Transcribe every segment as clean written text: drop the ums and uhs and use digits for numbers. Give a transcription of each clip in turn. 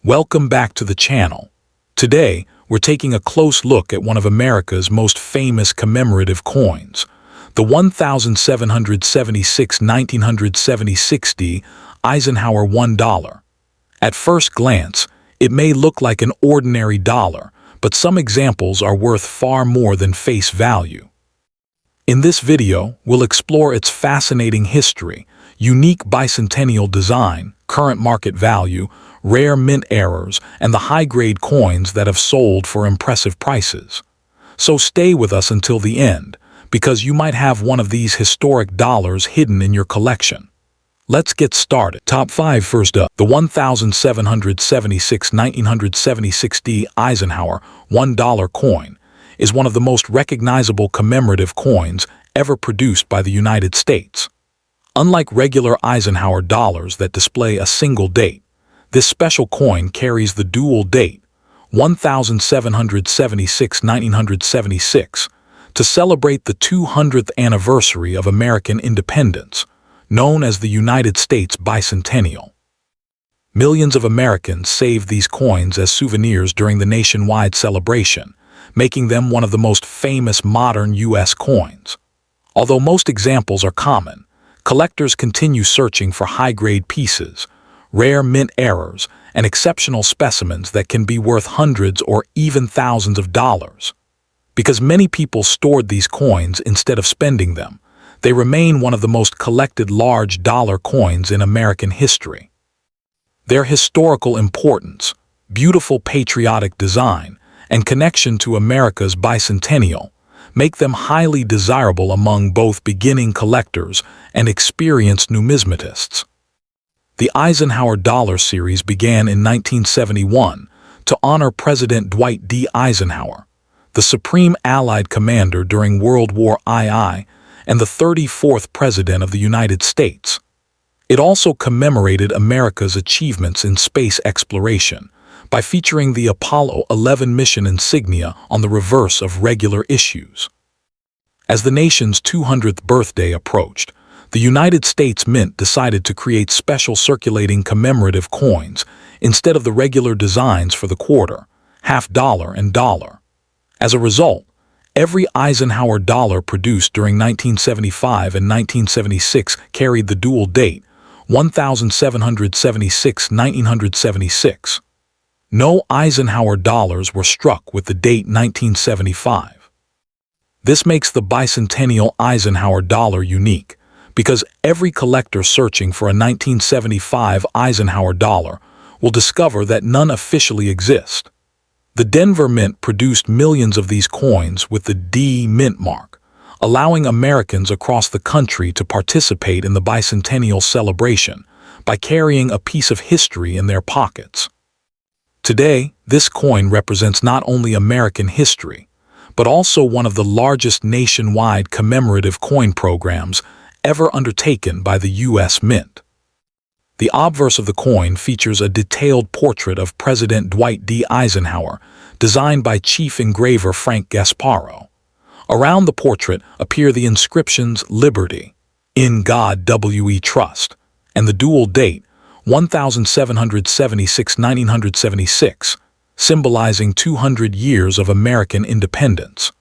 Welcome back to the channel. Today, we're taking a close look at one of America's most famous commemorative coins, the 1776 1976 Eisenhower $1. At first glance, it may look like an ordinary dollar, but some examples are worth far more than face value. In this video, we'll explore its fascinating history, unique bicentennial design, current market value, rare mint errors, and the high-grade coins that have sold for impressive prices. So stay with us until the end, because you might have one of these historic dollars hidden in your collection. Let's get started. Top 5 first up. The 1776 1976 Eisenhower $1 coin is one of the most recognizable commemorative coins ever produced by the United States. Unlike regular Eisenhower dollars that display a single date, this special coin carries the dual date, 1776 1976, to celebrate the 200th anniversary of American independence, known as the United States bicentennial. Millions of Americans saved these coins as souvenirs during the nationwide celebration, making them one of the most famous modern U.S. coins. Although most examples are common, collectors continue searching for high-grade pieces, rare mint errors, and exceptional specimens that can be worth hundreds or even thousands of dollars. Because many people stored these coins instead of spending them, they remain one of the most collected large dollar coins in American history. Their historical importance, beautiful patriotic design, and connection to America's bicentennial make them highly desirable among both beginning collectors and experienced numismatists. The Eisenhower Dollar series began in 1971 to honor President Dwight D. Eisenhower, the Supreme Allied Commander during World War II and the 34th President of the United States. It also commemorated America's achievements in space exploration by featuring the Apollo 11 mission insignia on the reverse of regular issues. As the nation's 200th birthday approached, the United States Mint decided to create special circulating commemorative coins instead of the regular designs for the quarter, half dollar, and dollar. As a result, every Eisenhower dollar produced during 1975 and 1976 carried the dual date, 1776 1976. No Eisenhower dollars were struck with the date 1975. This makes the bicentennial Eisenhower dollar unique, because every collector searching for a 1975 Eisenhower dollar will discover that none officially exist. The Denver Mint produced millions of these coins with the D mint mark, allowing Americans across the country to participate in the bicentennial celebration by carrying a piece of history in their pockets. Today, this coin represents not only American history, but also one of the largest nationwide commemorative coin programs ever undertaken by the U.S. Mint. The obverse of the coin features a detailed portrait of President Dwight D. Eisenhower, designed by chief engraver Frank Gasparo. Around the portrait appear the inscriptions Liberty, In God We Trust, and the dual date, 1776 1976, symbolizing 200 years of American independence.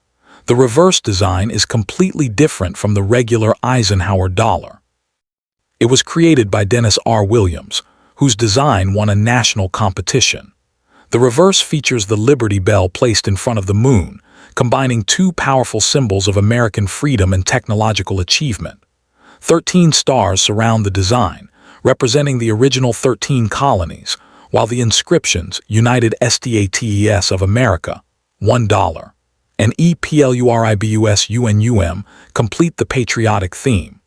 The reverse design is completely different from the regular Eisenhower dollar. It was created by Dennis R. Williams, whose design won a national competition. The reverse features the Liberty Bell placed in front of the moon, combining two powerful symbols of American freedom and technological achievement. 13 stars surround the design, representing the original 13 colonies, while the inscriptions United States of America, $1, and EPLURIBUS UNUM complete the patriotic theme.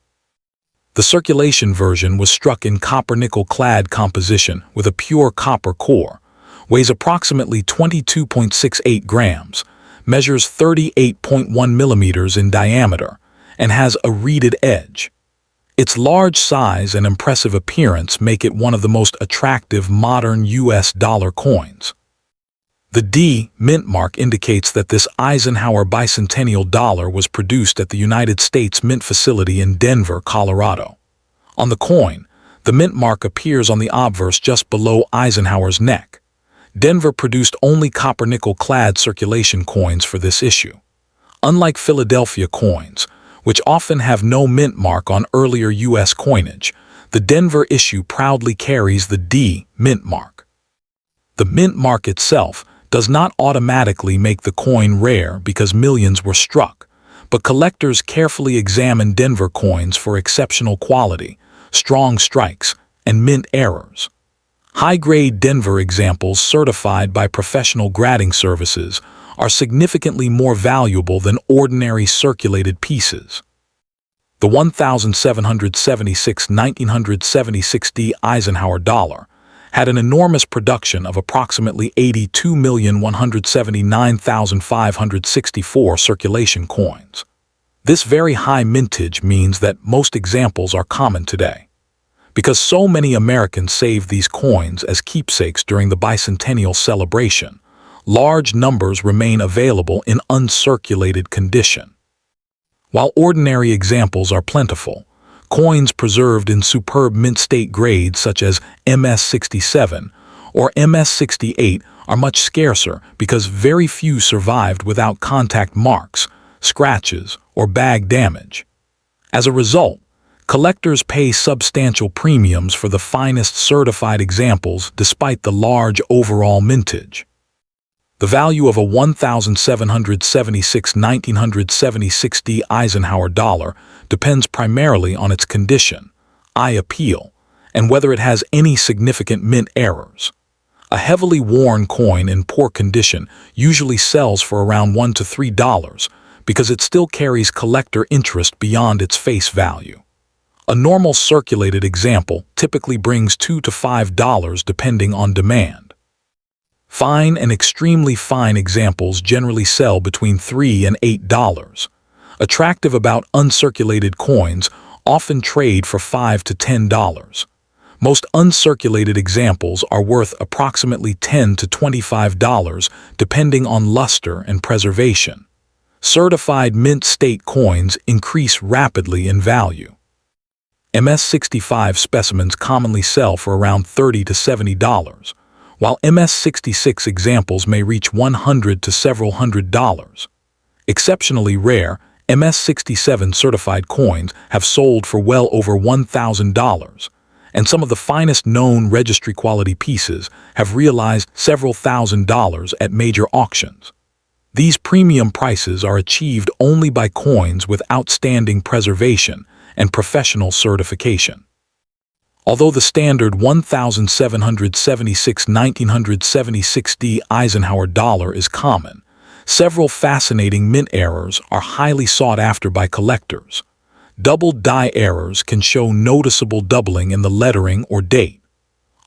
The circulation version was struck in copper-nickel-clad composition with a pure copper core, weighs approximately 22.68 grams, measures 38.1 millimeters in diameter, and has a reeded edge. Its large size and impressive appearance make it one of the most attractive modern U.S. dollar coins. The D mint mark indicates that this Eisenhower bicentennial dollar was produced at the United States Mint facility in Denver, Colorado. On the coin, the mint mark appears on the obverse just below Eisenhower's neck, Denver produced only copper-nickel-clad circulation coins for this issue. Unlike Philadelphia coins, which often have no mint mark on earlier U.S. coinage, the Denver issue proudly carries the D mint mark. The mint mark itself does not automatically make the coin rare because millions were struck, but collectors carefully examine Denver coins for exceptional quality, strong strikes, and mint errors. High-grade Denver examples certified by professional grading services are significantly more valuable than ordinary circulated pieces. The 1776 1976 Eisenhower Dollar had an enormous production of approximately 82,179,564 circulation coins. This very high mintage means that most examples are common today. Because so many Americans saved these coins as keepsakes during the bicentennial celebration, large numbers remain available in uncirculated condition. While ordinary examples are plentiful, coins preserved in superb mint state grades such as MS-67 or MS-68 are much scarcer because very few survived without contact marks, scratches, or bag damage. As a result, collectors pay substantial premiums for the finest certified examples despite the large overall mintage. The value of a 1776 1976 Eisenhower Dollar depends primarily on its condition, eye appeal, and whether it has any significant mint errors. A heavily worn coin in poor condition usually sells for around $1 to $3 because it still carries collector interest beyond its face value. A normal circulated example typically brings $2 to $5 depending on demand. Fine and extremely fine examples generally sell between $3 and $8. Attractive about uncirculated coins often trade for $5 to $10. Most uncirculated examples are worth approximately $10 to $25 depending on luster and preservation. Certified mint state coins increase rapidly in value. MS-65 specimens commonly sell for around $30 to $70, while MS-66 examples may reach $100 to several $100s. Exceptionally rare, MS-67 certified coins have sold for well over $1,000, and some of the finest known registry-quality pieces have realized several $1,000s at major auctions. These premium prices are achieved only by coins with outstanding preservation and professional certification. Although the standard 1776 1976 Eisenhower Dollar is common, several fascinating mint errors are highly sought after by collectors. Double die errors can show noticeable doubling in the lettering or date.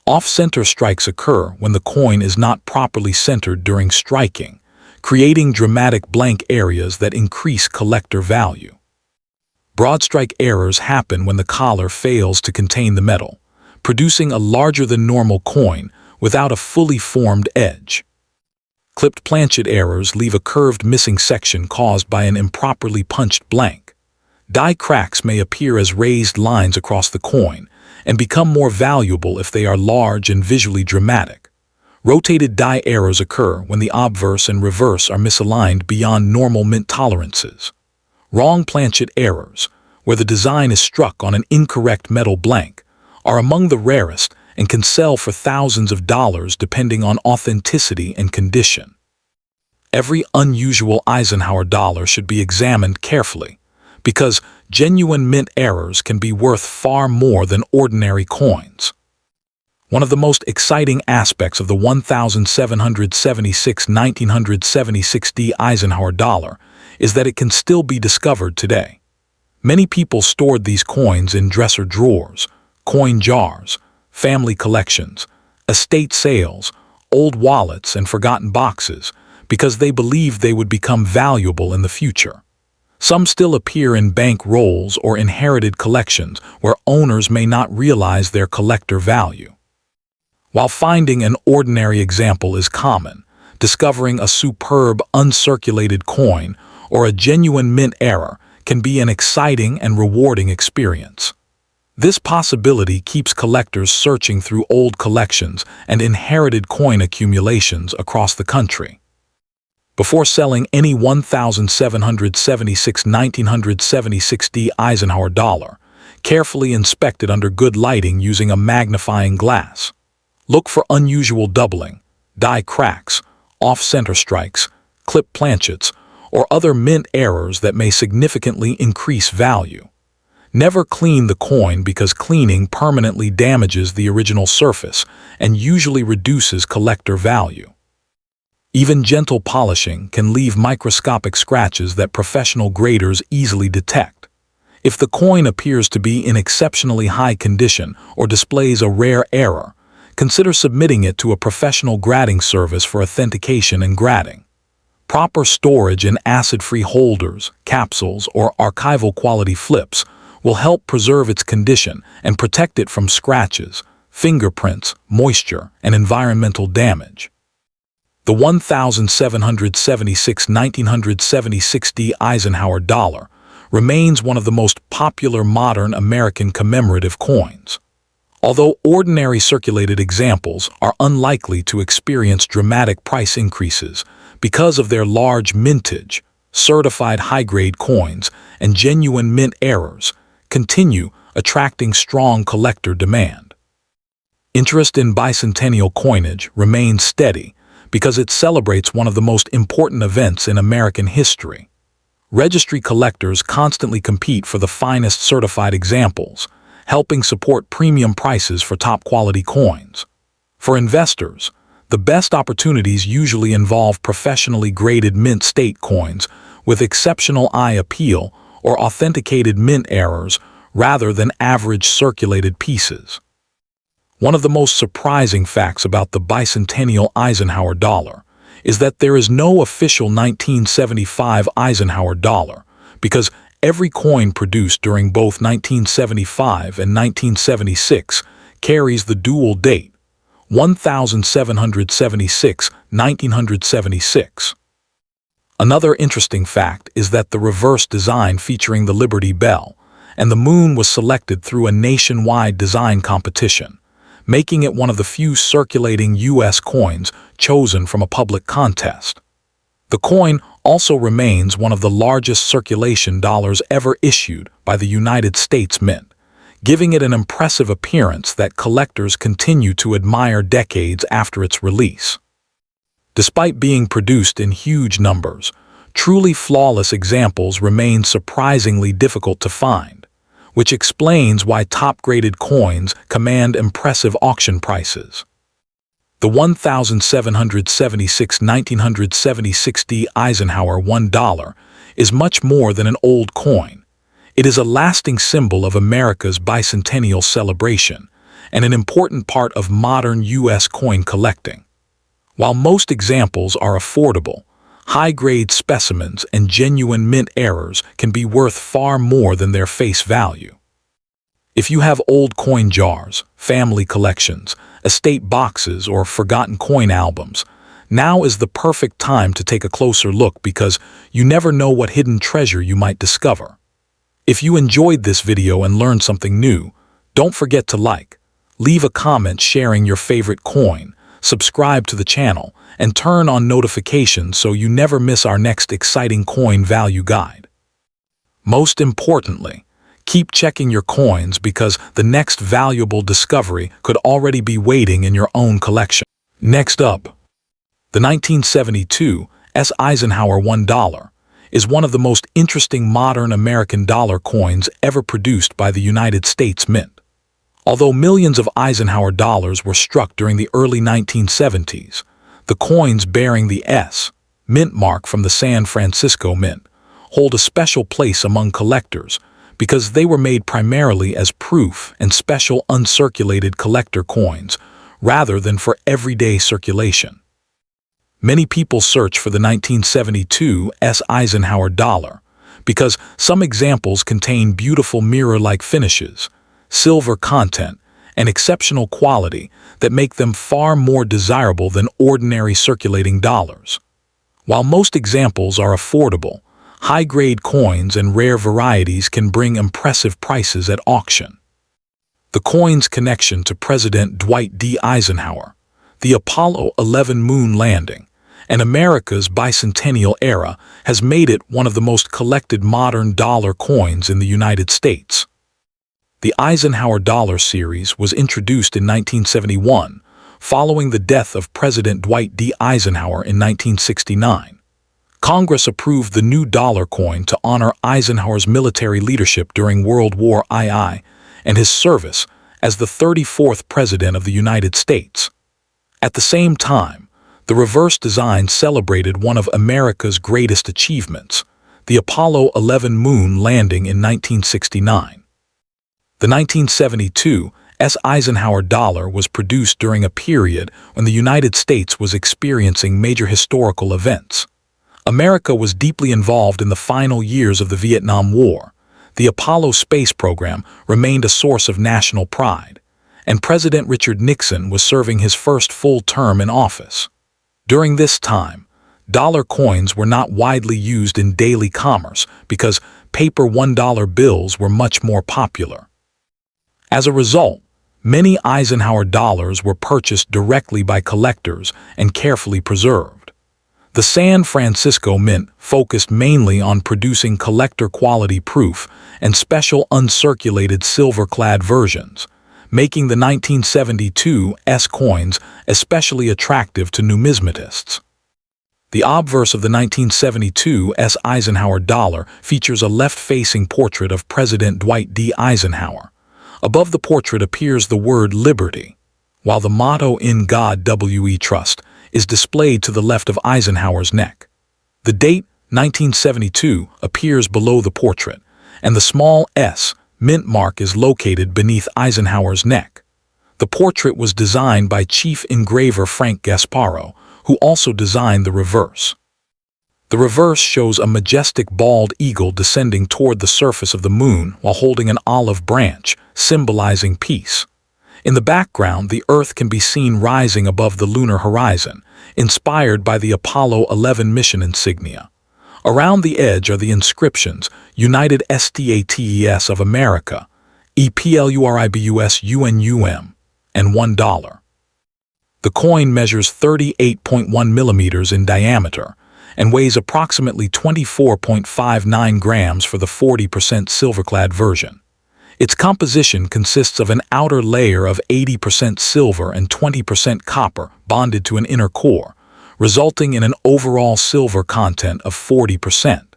Off-center strikes occur when the coin is not properly centered during striking, creating dramatic blank areas that increase collector value. Broad strike errors happen when the collar fails to contain the metal, producing a larger-than-normal coin without a fully formed edge. Clipped planchet errors leave a curved missing section caused by an improperly punched blank. Die cracks may appear as raised lines across the coin and become more valuable if they are large and visually dramatic. Rotated die errors occur when the obverse and reverse are misaligned beyond normal mint tolerances. Wrong planchet errors, where the design is struck on an incorrect metal blank, are among the rarest and can sell for thousands of dollars depending on authenticity and condition. Every unusual Eisenhower dollar should be examined carefully, because genuine mint errors can be worth far more than ordinary coins. One of the most exciting aspects of the 1776 1976 Eisenhower Dollar is that it can still be discovered today. Many people stored these coins in dresser drawers, coin jars, family collections, estate sales, old wallets, and forgotten boxes because they believed they would become valuable in the future. Some still appear in bank rolls or inherited collections where owners may not realize their collector value. While finding an ordinary example is common, discovering a superb uncirculated coin or a genuine mint error can be an exciting and rewarding experience. This possibility keeps collectors searching through old collections and inherited coin accumulations across the country. Before selling any 1776 1976 Eisenhower dollar, carefully inspect it under good lighting using a magnifying glass. Look for unusual doubling, die cracks, off-center strikes, clip planchets, or other mint errors that may significantly increase value. Never clean the coin because cleaning permanently damages the original surface and usually reduces collector value. Even gentle polishing can leave microscopic scratches that professional graders easily detect. If the coin appears to be in exceptionally high condition or displays a rare error, consider submitting it to a professional grading service for authentication and grading. Proper storage in acid-free holders, capsules, or archival quality flips will help preserve its condition and protect it from scratches, fingerprints, moisture, and environmental damage. The 1776 1976 Eisenhower dollar remains one of the most popular modern American commemorative coins. Although ordinary circulated examples are unlikely to experience dramatic price increases because of their large mintage, certified high-grade coins, and genuine mint errors, continue attracting strong collector demand. Interest in bicentennial coinage remains steady because it celebrates one of the most important events in American history. Registry collectors constantly compete for the finest certified examples, helping support premium prices for top-quality coins. For investors, the best opportunities usually involve professionally graded mint state coins with exceptional eye appeal or authenticated mint errors rather than average circulated pieces. One of the most surprising facts about the bicentennial Eisenhower dollar is that there is no official 1975 Eisenhower dollar because every coin produced during both 1975 and 1976 carries the dual date, 1776 1976. Another interesting fact is that the reverse design featuring the Liberty Bell and the moon was selected through a nationwide design competition, making it one of the few circulating U.S. coins chosen from a public contest. The coin also remains one of the largest circulation dollars ever issued by the United States Mint, giving it an impressive appearance that collectors continue to admire decades after its release. Despite being produced in huge numbers, truly flawless examples remain surprisingly difficult to find, which explains why top-graded coins command impressive auction prices. The 1776 1976 Eisenhower $1 is much more than an old coin. It is a lasting symbol of America's bicentennial celebration and an important part of modern U.S. coin collecting. While most examples are affordable, high-grade specimens and genuine mint errors can be worth far more than their face value. If you have old coin jars, family collections, estate boxes, or forgotten coin albums, now is the perfect time to take a closer look because you never know what hidden treasure you might discover. If you enjoyed this video and learned something new, don't forget to like, leave a comment sharing your favorite coin, subscribe to the channel, and turn on notifications so you never miss our next exciting coin value guide. Most importantly, keep checking your coins because the next valuable discovery could already be waiting in your own collection. Next up, the 1972 Eisenhower $1 is one of the most interesting modern American dollar coins ever produced by the United States Mint. Although millions of Eisenhower dollars were struck during the early 1970s, the coins bearing the S mint mark from the San Francisco Mint hold a special place among collectors because they were made primarily as proof and special uncirculated collector coins rather than for everyday circulation. Many people search for the 1972 Eisenhower dollar because some examples contain beautiful mirror-like finishes, silver content, and exceptional quality that make them far more desirable than ordinary circulating dollars. While most examples are affordable, high-grade coins and rare varieties can bring impressive prices at auction. The coin's connection to President Dwight D. Eisenhower, the Apollo 11 moon landing, and America's bicentennial era has made it one of the most collected modern dollar coins in the United States. The Eisenhower Dollar series was introduced in 1971, following the death of President Dwight D. Eisenhower in 1969. Congress approved the new dollar coin to honor Eisenhower's military leadership during World War II and his service as the 34th President of the United States. At the same time, the reverse design celebrated one of America's greatest achievements, the Apollo 11 moon landing in 1969. The 1972 Eisenhower Dollar was produced during a period when the United States was experiencing major historical events. America was deeply involved in the final years of the Vietnam War. The Apollo space program remained a source of national pride, and President Richard Nixon was serving his first full term in office. During this time, dollar coins were not widely used in daily commerce because paper $1 bills were much more popular. As a result, many Eisenhower dollars were purchased directly by collectors and carefully preserved. The San Francisco Mint focused mainly on producing collector-quality proof and special uncirculated silver-clad versions, making the 1972 coins especially attractive to numismatists. The obverse of the 1972 Eisenhower Dollar features a left-facing portrait of President Dwight D. Eisenhower. Above the portrait appears the word Liberty, while the motto "In God We Trust" is displayed to the left of Eisenhower's neck. The date, 1972, appears below the portrait, and the small S mint mark is located beneath Eisenhower's neck. The portrait was designed by chief engraver Frank Gasparo, who also designed the reverse. The reverse shows a majestic bald eagle descending toward the surface of the moon while holding an olive branch, symbolizing peace. In the background, the Earth can be seen rising above the lunar horizon, inspired by the Apollo 11 mission insignia. Around the edge are the inscriptions United States of America, EPLURIBUS UNUM, and $1. The coin measures 38.1 millimeters in diameter and weighs approximately 24.59 grams for the 40% silver-clad version. Its composition consists of an outer layer of 80% silver and 20% copper bonded to an inner core, resulting in an overall silver content of 40%.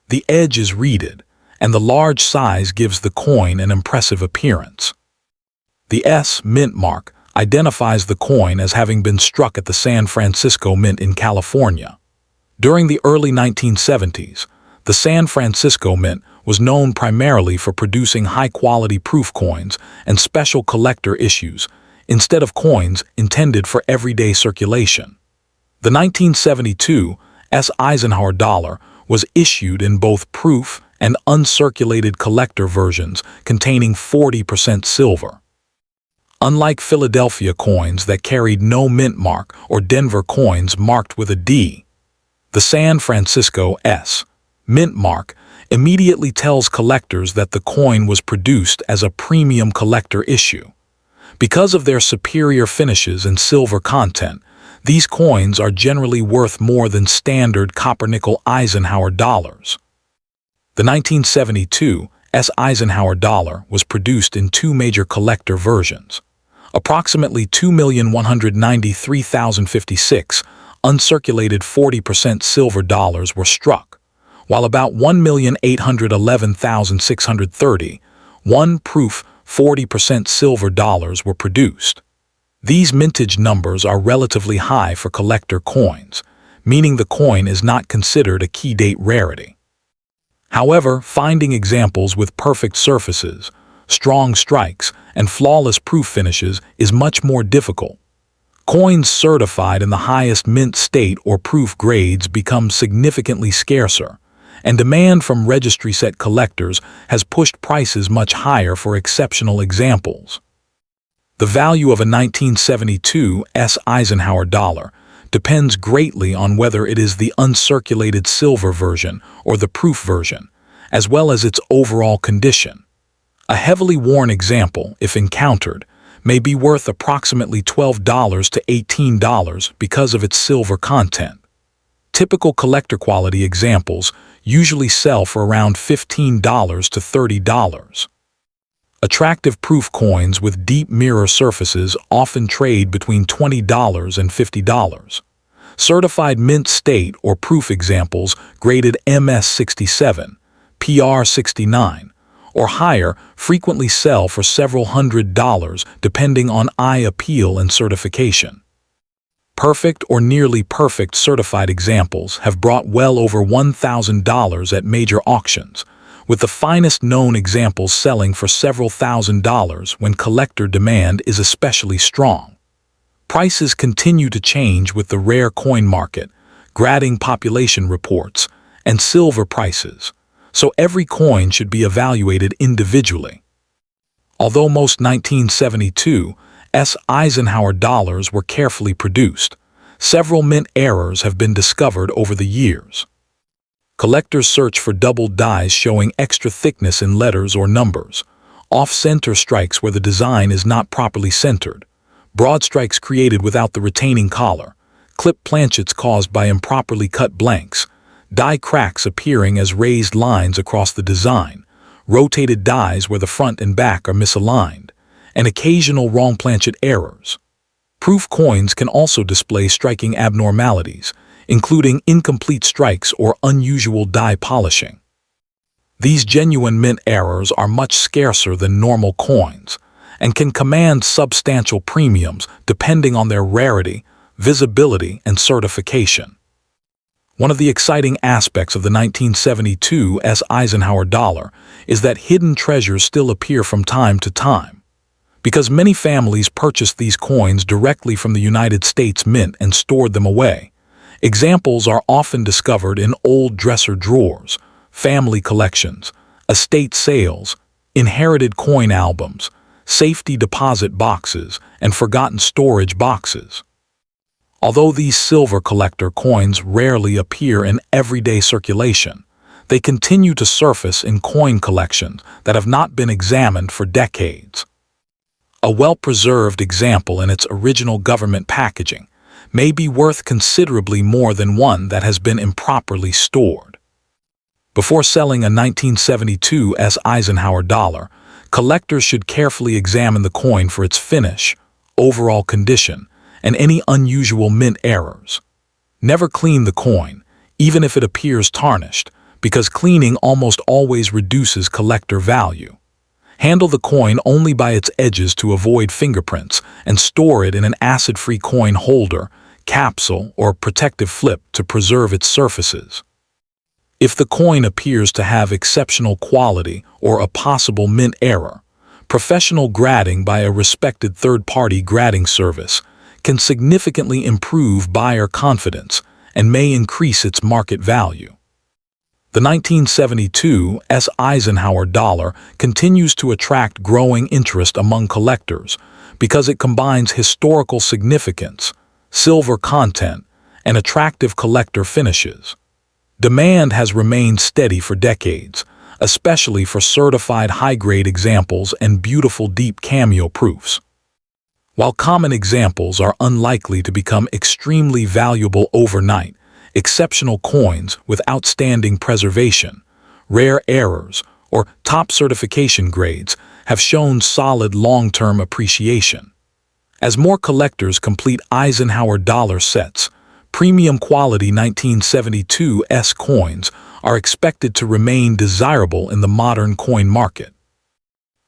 The edge is reeded, and the large size gives the coin an impressive appearance. The S mint mark identifies the coin as having been struck at the San Francisco Mint in California. During the early 1970s, the San Francisco Mint was known primarily for producing high-quality proof coins and special collector issues, instead of coins intended for everyday circulation. The 1972 Eisenhower Dollar was issued in both proof and uncirculated collector versions containing 40% silver. Unlike Philadelphia coins that carried no mint mark or Denver coins marked with a D, the San Francisco mint mark immediately tells collectors that the coin was produced as a premium collector issue. Because of their superior finishes and silver content, these coins are generally worth more than standard copper-nickel Eisenhower dollars. The 1972 Eisenhower Dollar was produced in two major collector versions. Approximately 2,193,056 uncirculated 40% silver dollars were struck, while about 1,811,630 one-proof 40% silver dollars were produced. These mintage numbers are relatively high for collector coins, meaning the coin is not considered a key date rarity. However, finding examples with perfect surfaces, strong strikes, and flawless proof finishes is much more difficult. Coins certified in the highest mint state or proof grades become significantly scarcer, and demand from registry set collectors has pushed prices much higher for exceptional examples. The value of a 1972 Eisenhower Dollar depends greatly on whether it is the uncirculated silver version or the proof version, as well as its overall condition. A heavily worn example, if encountered, may be worth approximately $12 to $18 because of its silver content. Typical collector-quality examples usually sell for around $15 to $30. Attractive proof coins with deep mirror surfaces often trade between $20 and $50. Certified mint state or proof examples graded MS67, PR69, or higher frequently sell for several $100s depending on eye appeal and certification. Perfect or nearly perfect certified examples have brought well over $1,000 at major auctions, with the finest known examples selling for several $1,000s when collector demand is especially strong. Prices continue to change with the rare coin market, grading population reports, and silver prices, so every coin should be evaluated individually. Although most 1972 Eisenhower dollars were carefully produced, several mint errors have been discovered over the years. Collectors search for doubled dies showing extra thickness in letters or numbers, off-center strikes where the design is not properly centered, broad strikes created without the retaining collar, clip planchets caused by improperly cut blanks, die cracks appearing as raised lines across the design, rotated dies where the front and back are misaligned, and occasional wrong planchet errors. Proof coins can also display striking abnormalities, including incomplete strikes or unusual die polishing. These genuine mint errors are much scarcer than normal coins and can command substantial premiums depending on their rarity, visibility, and certification. One of the exciting aspects of the 1972 Eisenhower dollar is that hidden treasures still appear from time to time. Because many families purchased these coins directly from the United States Mint and stored them away, examples are often discovered in old dresser drawers, family collections, estate sales, inherited coin albums, safety deposit boxes, and forgotten storage boxes. Although these silver collector coins rarely appear in everyday circulation, they continue to surface in coin collections that have not been examined for decades. A well-preserved example in its original government packaging may be worth considerably more than one that has been improperly stored. Before selling a 1972 Eisenhower dollar, collectors should carefully examine the coin for its finish, overall condition, and any unusual mint errors. Never clean the coin, even if it appears tarnished, because cleaning almost always reduces collector value. Handle the coin only by its edges to avoid fingerprints and store it in an acid-free coin holder, capsule, or protective flip to preserve its surfaces. If the coin appears to have exceptional quality or a possible mint error, professional grading by a respected third-party grading service can significantly improve buyer confidence and may increase its market value. The 1972 Eisenhower dollar continues to attract growing interest among collectors because it combines historical significance, silver content, and attractive collector finishes. Demand has remained steady for decades, especially for certified high-grade examples and beautiful deep cameo proofs. While common examples are unlikely to become extremely valuable overnight, exceptional coins with outstanding preservation, rare errors, or top certification grades have shown solid long-term appreciation. As more collectors complete Eisenhower dollar sets, premium quality 1972 coins are expected to remain desirable in the modern coin market.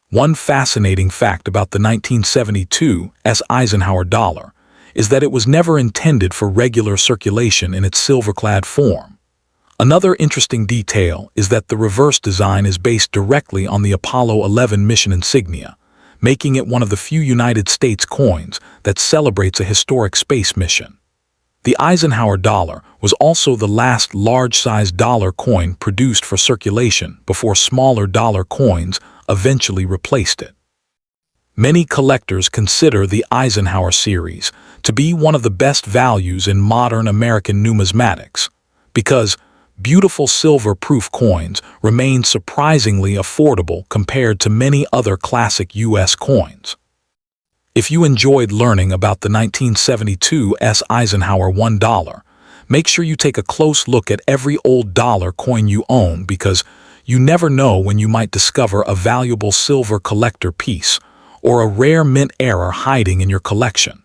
One fascinating fact about the 1972 Eisenhower dollar is that it was never intended for regular circulation in its silver-clad form. Another interesting detail is that the reverse design is based directly on the Apollo 11 mission insignia, making it one of the few United States coins that celebrates a historic space mission. The Eisenhower dollar was also the last large-sized dollar coin produced for circulation before smaller dollar coins eventually replaced it. Many collectors consider the Eisenhower series to be one of the best values in modern American numismatics because, beautiful silver-proof coins remain surprisingly affordable compared to many other classic U.S. coins. If you enjoyed learning about the 1972 Eisenhower $1, make sure you take a close look at every old dollar coin you own, because you never know when you might discover a valuable silver collector piece or a rare mint error hiding in your collection.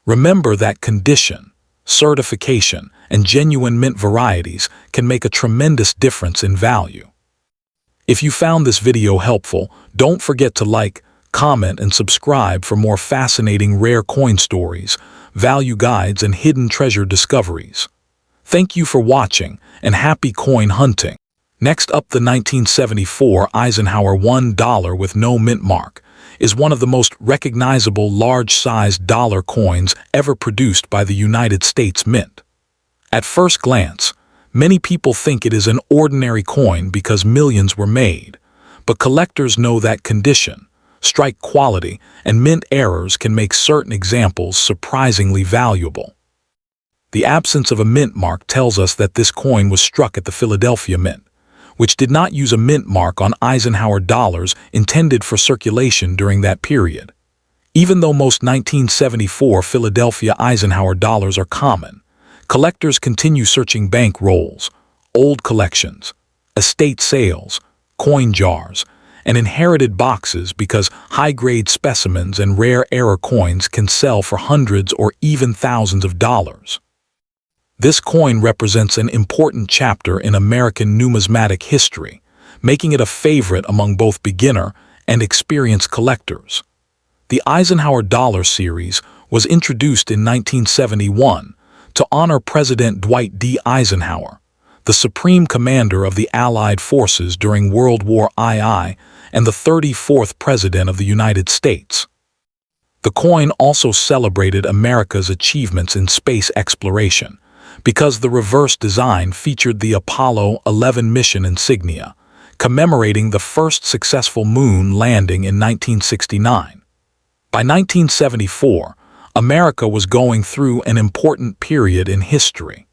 Remember that condition, certification, and genuine mint varieties can make a tremendous difference in value. If you found this video helpful, don't forget to like, comment, and subscribe for more fascinating rare coin stories, value guides, and hidden treasure discoveries. Thank you for watching, and happy coin hunting. Next up, the 1974 Eisenhower $1 with no mint mark is one of the most recognizable large-sized dollar coins ever produced by the United States Mint. At first glance, many people think it is an ordinary coin because millions were made, but collectors know that condition, strike quality, and mint errors can make certain examples surprisingly valuable. The absence of a mint mark tells us that this coin was struck at the Philadelphia Mint, which did not use a mint mark on Eisenhower dollars intended for circulation during that period. Even though most 1974 Philadelphia Eisenhower dollars are common, collectors continue searching bank rolls, old collections, estate sales, coin jars, and inherited boxes because high-grade specimens and rare error coins can sell for hundreds or even thousands of dollars. This coin represents an important chapter in American numismatic history, making it a favorite among both beginner and experienced collectors. The Eisenhower Dollar series was introduced in 1971 to honor President Dwight D. Eisenhower, the Supreme Commander of the Allied Forces during World War II and the 34th President of the United States. The coin also celebrated America's achievements in space exploration, because the reverse design featured the Apollo 11 mission insignia, commemorating the first successful moon landing in 1969. By 1974, America was going through an important period in history.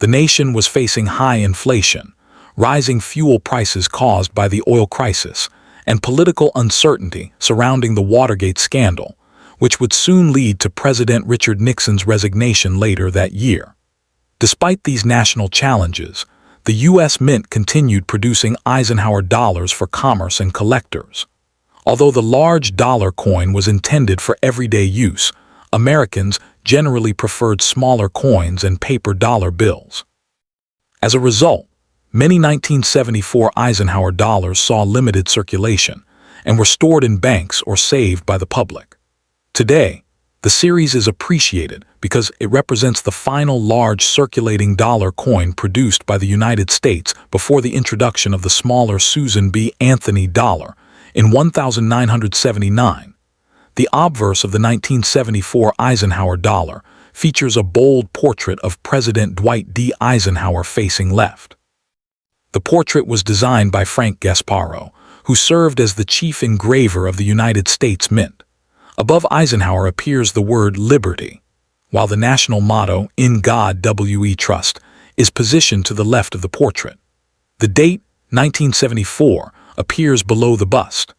The nation was facing high inflation, rising fuel prices caused by the oil crisis, and political uncertainty surrounding the Watergate scandal, which would soon lead to President Richard Nixon's resignation later that year. Despite these national challenges, the U.S. Mint continued producing Eisenhower dollars for commerce and collectors. Although the large dollar coin was intended for everyday use, Americans generally preferred smaller coins and paper dollar bills. As a result, many 1974 Eisenhower dollars saw limited circulation and were stored in banks or saved by the public. Today, the series is appreciated because it represents the final large circulating dollar coin produced by the United States before the introduction of the smaller Susan B. Anthony dollar in 1979. The obverse of the 1974 Eisenhower dollar features a bold portrait of President Dwight D. Eisenhower facing left. The portrait was designed by Frank Gasparo, who served as the chief engraver of the United States Mint. Above Eisenhower appears the word Liberty, while the national motto, "In God We Trust," is positioned to the left of the portrait. The date, 1974, appears below the bust.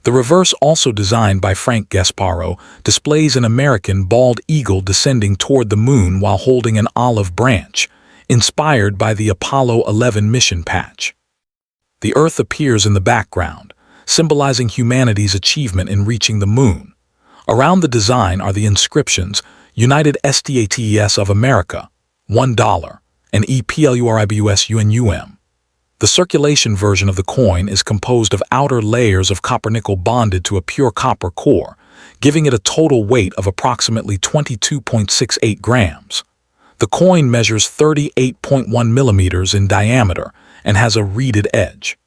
The reverse, also designed by Frank Gasparo, displays an American bald eagle descending toward the moon while holding an olive branch, inspired by the Apollo 11 mission patch. The Earth appears in the background, symbolizing humanity's achievement in reaching the moon. Around the design are the inscriptions United States of America, $1, and EPLURIBUSUNUM. The circulation version of the coin is composed of outer layers of copper-nickel bonded to a pure copper core, giving it a total weight of approximately 22.68 grams. The coin measures 38.1 millimeters in diameter and has a reeded edge.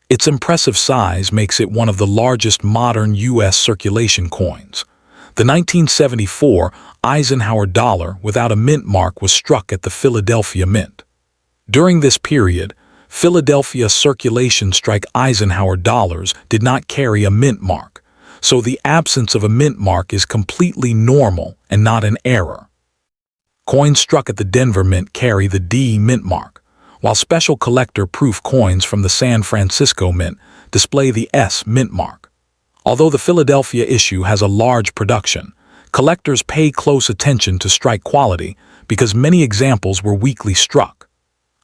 Its impressive size makes it one of the largest modern U.S. circulation coins. The 1974 Eisenhower dollar without a mint mark was struck at the Philadelphia Mint. During this period, Philadelphia circulation strike Eisenhower dollars did not carry a mint mark, so the absence of a mint mark is completely normal and not an error. Coins struck at the Denver Mint carry the D mint mark, while special collector-proof coins from the San Francisco Mint display the S mint mark. Although the Philadelphia issue has a large production, collectors pay close attention to strike quality because many examples were weakly struck.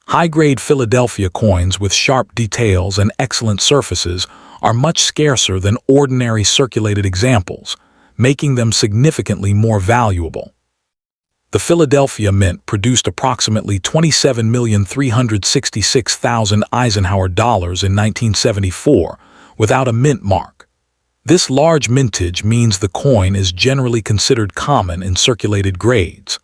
High-grade Philadelphia coins with sharp details and excellent surfaces are much scarcer than ordinary circulated examples, making them significantly more valuable. The Philadelphia Mint produced approximately 27,366,000 Eisenhower dollars in 1974 without a mint mark. This large mintage means the coin is generally considered common in circulated grades.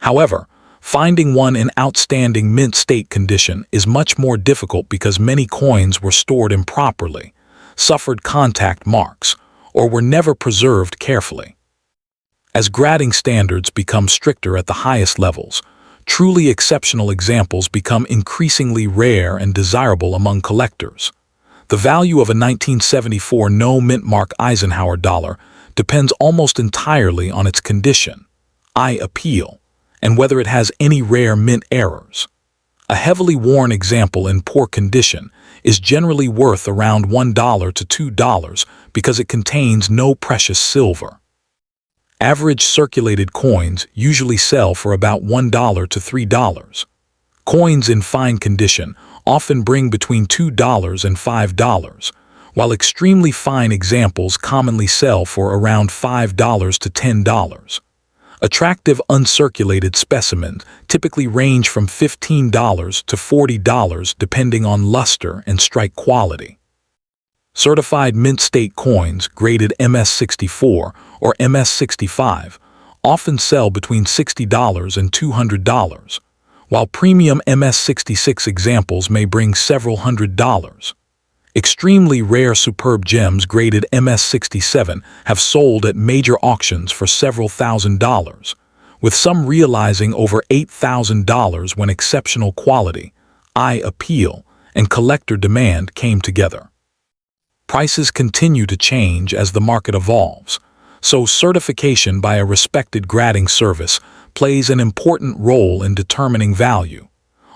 However, finding one in outstanding mint state condition is much more difficult because many coins were stored improperly, suffered contact marks, or were never preserved carefully. As grading standards become stricter at the highest levels, truly exceptional examples become increasingly rare and desirable among collectors. The value of a 1974 no mint mark Eisenhower dollar depends almost entirely on its condition, eye appeal, and whether it has any rare mint errors. A heavily worn example in poor condition is generally worth around $1 to $2 because it contains no precious silver. Average circulated coins usually sell for about $1 to $3. Coins in fine condition often bring between $2 and $5, while extremely fine examples commonly sell for around $5 to $10. Attractive uncirculated specimens typically range from $15 to $40 depending on luster and strike quality. Certified mint state coins graded MS-64 or MS-65 often sell between $60 and $200, while premium MS-66 examples may bring several $100s. Extremely rare superb gems graded MS-67 have sold at major auctions for several $1,000s, with some realizing over $8,000 when exceptional quality, eye appeal, and collector demand came together. Prices continue to change as the market evolves, so certification by a respected grading service plays an important role in determining value.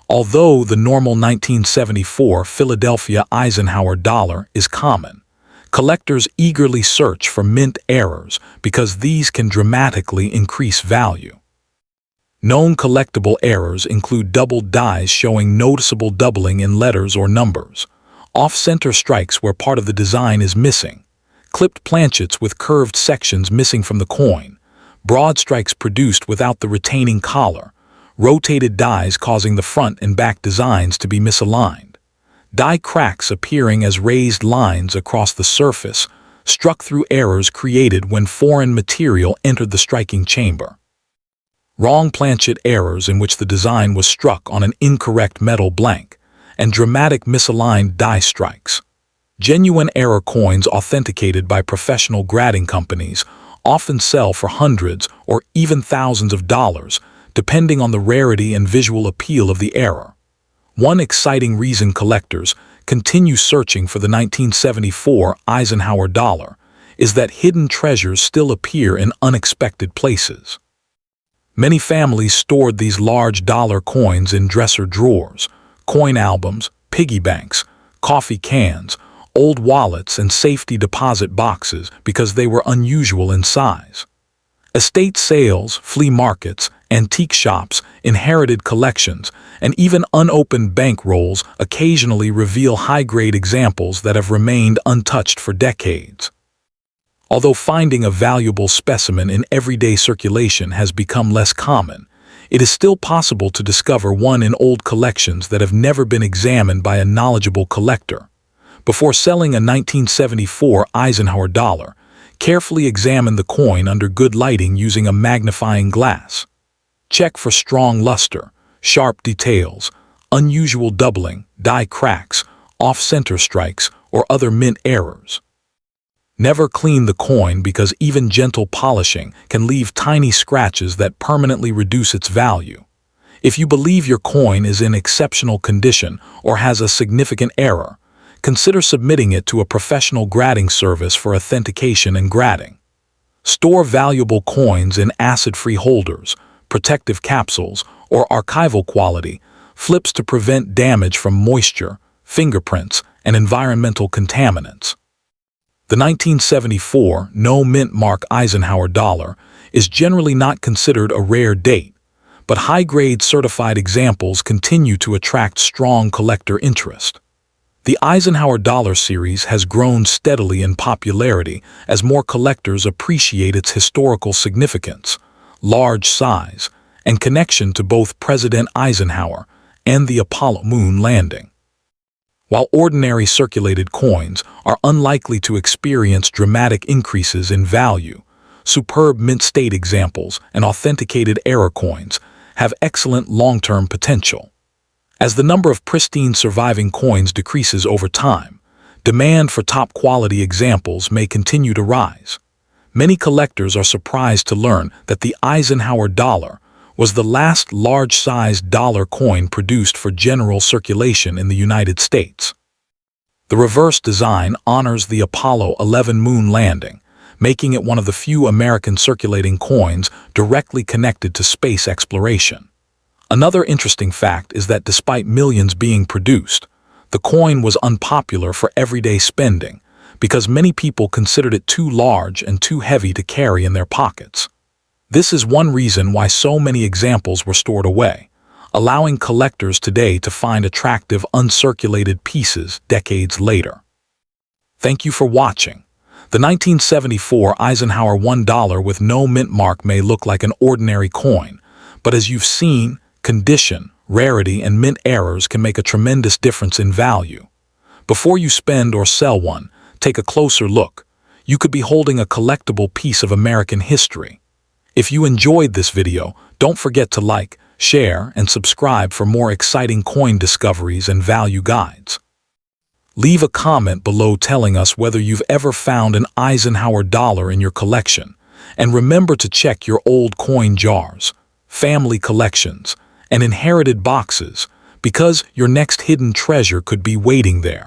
Although the normal 1974 Philadelphia Eisenhower dollar is common, collectors eagerly search for mint errors because these can dramatically increase value. Known collectible errors include doubled dies showing noticeable doubling in letters or numbers, off-center strikes where part of the design is missing, clipped planchets with curved sections missing from the coin, broad strikes produced without the retaining collar, rotated dies causing the front and back designs to be misaligned, die cracks appearing as raised lines across the surface, struck through errors created when foreign material entered the striking chamber. Wrong planchet errors in which the design was struck on an incorrect metal blank, and dramatic misaligned die strikes. Genuine error coins authenticated by professional grading companies often sell for hundreds or even thousands of dollars, depending on the rarity and visual appeal of the error. One exciting reason collectors continue searching for the 1974 Eisenhower dollar is that hidden treasures still appear in unexpected places. Many families stored these large dollar coins in dresser drawers, coin albums, piggy banks, coffee cans, old wallets, and safety deposit boxes because they were unusual in size. Estate sales, flea markets, antique shops, inherited collections, and even unopened bank rolls occasionally reveal high-grade examples that have remained untouched for decades. Although finding a valuable specimen in everyday circulation has become less common, it is still possible to discover one in old collections that have never been examined by a knowledgeable collector. Before selling a 1974 Eisenhower dollar, carefully examine the coin under good lighting using a magnifying glass. Check for strong luster, sharp details, unusual doubling, die cracks, off-center strikes, or other mint errors. Never clean the coin because even gentle polishing can leave tiny scratches that permanently reduce its value. If you believe your coin is in exceptional condition or has a significant error, consider submitting it to a professional grading service for authentication and grading. Store valuable coins in acid-free holders, protective capsules, or archival quality flips to prevent damage from moisture, fingerprints, and environmental contaminants. The 1974 no-mint mark Eisenhower dollar is generally not considered a rare date, but high-grade certified examples continue to attract strong collector interest. The Eisenhower Dollar series has grown steadily in popularity as more collectors appreciate its historical significance, large size, and connection to both President Eisenhower and the Apollo moon landing. While ordinary circulated coins are unlikely to experience dramatic increases in value, superb mint state examples and authenticated error coins have excellent long-term potential. As the number of pristine surviving coins decreases over time, demand for top-quality examples may continue to rise. Many collectors are surprised to learn that the Eisenhower dollar was the last large-sized dollar coin produced for general circulation in the United States. The reverse design honors the Apollo 11 moon landing, making it one of the few American circulating coins directly connected to space exploration. Another interesting fact is that despite millions being produced, the coin was unpopular for everyday spending because many people considered it too large and too heavy to carry in their pockets. This is one reason why so many examples were stored away, allowing collectors today to find attractive uncirculated pieces decades later. Thank you for watching. The 1974 Eisenhower $1 with no mint mark may look like an ordinary coin, but as you've seen, condition, rarity, and mint errors can make a tremendous difference in value. Before you spend or sell one, take a closer look. You could be holding a collectible piece of American history. If you enjoyed this video, don't forget to like, share, and subscribe for more exciting coin discoveries and value guides. Leave a comment below telling us whether you've ever found an Eisenhower dollar in your collection, and remember to check your old coin jars, family collections, and inherited boxes, because your next hidden treasure could be waiting there.